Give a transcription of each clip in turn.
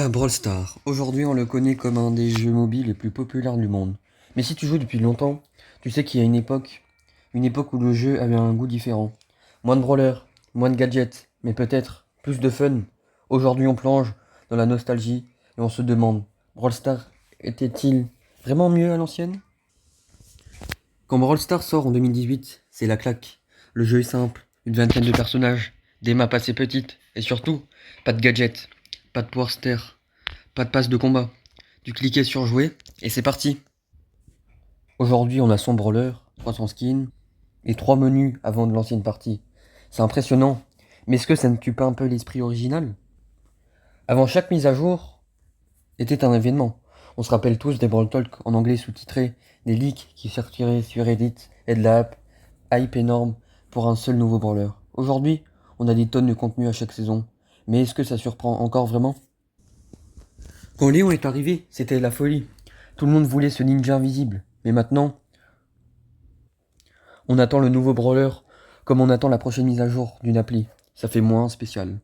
Brawl Stars. Aujourd'hui, on le connaît comme un des jeux mobiles les plus populaires du monde. Mais si tu joues depuis longtemps, tu sais qu'il y a une époque où le jeu avait un goût différent. Moins de brawlers, moins de gadgets, mais peut-être plus de fun. Aujourd'hui, on plonge dans la nostalgie et on se demande, Brawl Stars était-il vraiment mieux à l'ancienne? Quand Brawl Stars sort en 2018, c'est la claque. Le jeu est simple, une vingtaine de personnages, des maps assez petites, et surtout, pas de gadgets, pas de power star, pas de passe de combat. Du cliquer sur jouer, et c'est parti. Aujourd'hui, on a 100 brawlers, 300 skins, et 3 menus avant de lancer une partie. C'est impressionnant, mais est-ce que ça ne tue pas un peu l'esprit original? Avant chaque mise à jour, était un événement. On se rappelle tous des Brawl Talk en anglais sous-titrés, des leaks qui circulaient sur Reddit et de la hype énorme pour un seul nouveau brawler. Aujourd'hui, on a des tonnes de contenu à chaque saison. Mais est-ce que ça surprend encore vraiment? Quand Léon est arrivé, c'était la folie. Tout le monde voulait ce ninja invisible. Mais maintenant, on attend le nouveau brawler comme on attend la prochaine mise à jour d'une appli. Ça fait moins spécial.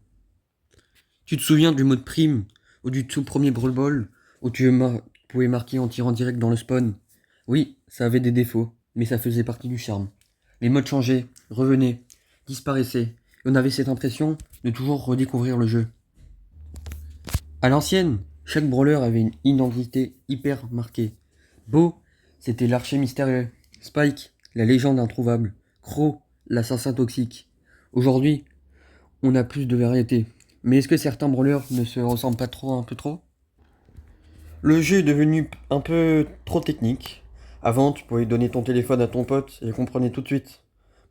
Tu te souviens du mode prime ou du tout premier Brawl Ball où pouvais marquer en tirant direct dans le spawn? Oui, ça avait des défauts, mais ça faisait partie du charme. Les modes changeaient, revenaient, disparaissaient, et on avait cette impression de toujours redécouvrir le jeu. À l'ancienne, chaque brawler avait une identité hyper marquée. Bo, c'était l'archer mystérieux. Spike, la légende introuvable. Crow, l'assassin toxique. Aujourd'hui, on a plus de variété. Mais est-ce que certains brawlers ne se ressemblent pas trop, un peu trop? Le jeu est devenu un peu trop technique. Avant, tu pouvais donner ton téléphone à ton pote et il comprenait tout de suite.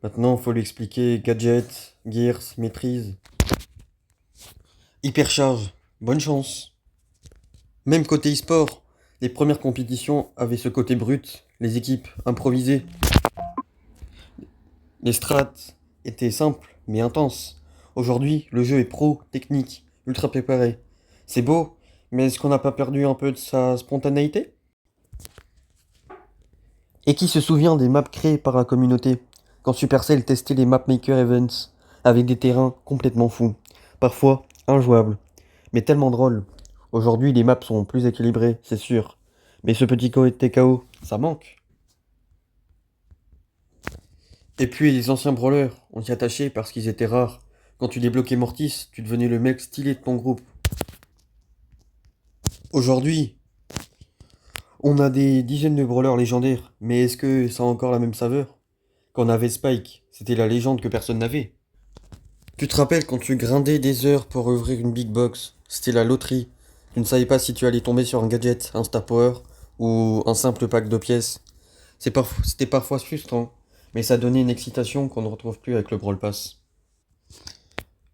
Maintenant, il faut lui expliquer gadgets, gears, maîtrise. Hypercharge, bonne chance. Même côté e-sport, les premières compétitions avaient ce côté brut, les équipes improvisées. Les strats étaient simples mais intenses. Aujourd'hui, le jeu est pro, technique, ultra préparé. C'est beau, mais est-ce qu'on n'a pas perdu un peu de sa spontanéité? Et qui se souvient des maps créées par la communauté, quand Supercell testait les mapmaker events, avec des terrains complètement fous, parfois injouables, mais tellement drôles. Aujourd'hui, les maps sont plus équilibrées, c'est sûr, mais ce petit TKO, ça manque. Et puis les anciens brawlers, on s'y attachait parce qu'ils étaient rares. Quand tu débloquais Mortis, tu devenais le mec stylé de ton groupe. Aujourd'hui, on a des dizaines de brawlers légendaires, mais est-ce que ça a encore la même saveur? Quand on avait Spike, c'était la légende que personne n'avait. Tu te rappelles quand tu grindais des heures pour ouvrir une big box? C'était la loterie. Tu ne savais pas si tu allais tomber sur un gadget, un star power ou un simple pack de pièces. C'était parfois frustrant, mais ça donnait une excitation qu'on ne retrouve plus avec le Brawl Pass.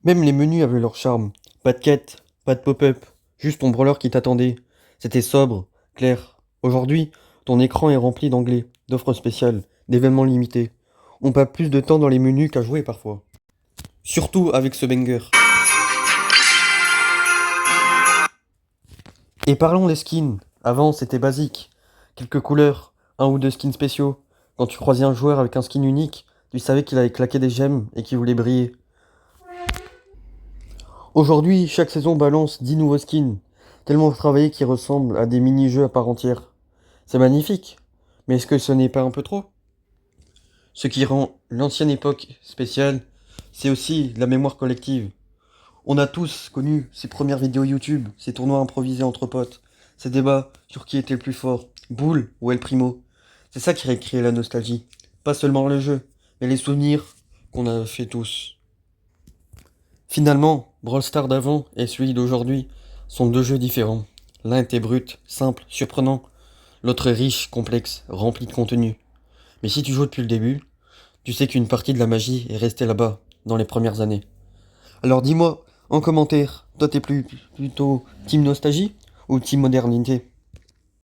Même les menus avaient leur charme. Pas de quête, pas de pop-up, juste ton brawler qui t'attendait. C'était sobre, clair. Aujourd'hui, ton écran est rempli d'anglais, d'offres spéciales, d'événements limités. On passe plus de temps dans les menus qu'à jouer parfois. Surtout avec ce banger. Et parlons des skins. Avant, c'était basique. Quelques couleurs, un ou deux skins spéciaux. Quand tu croisais un joueur avec un skin unique, tu savais qu'il avait claqué des gemmes et qu'il voulait briller. Aujourd'hui, chaque saison balance 10 nouveaux skins, tellement travaillés qu'ils ressemblent à des mini-jeux à part entière. C'est magnifique, mais est-ce que ce n'est pas un peu trop? Ce qui rend l'ancienne époque spéciale, c'est aussi la mémoire collective. On a tous connu ces premières vidéos YouTube, ces tournois improvisés entre potes, ces débats sur qui était le plus fort, Bull ou El Primo. C'est ça qui récrée la nostalgie. Pas seulement le jeu, mais les souvenirs qu'on a fait tous. Finalement, Brawl Stars d'avant et celui d'aujourd'hui sont deux jeux différents. L'un était brut, simple, surprenant. L'autre est riche, complexe, rempli de contenu. Mais si tu joues depuis le début, tu sais qu'une partie de la magie est restée là-bas, dans les premières années. Alors dis-moi, en commentaire, toi plutôt team nostalgie ou team modernité?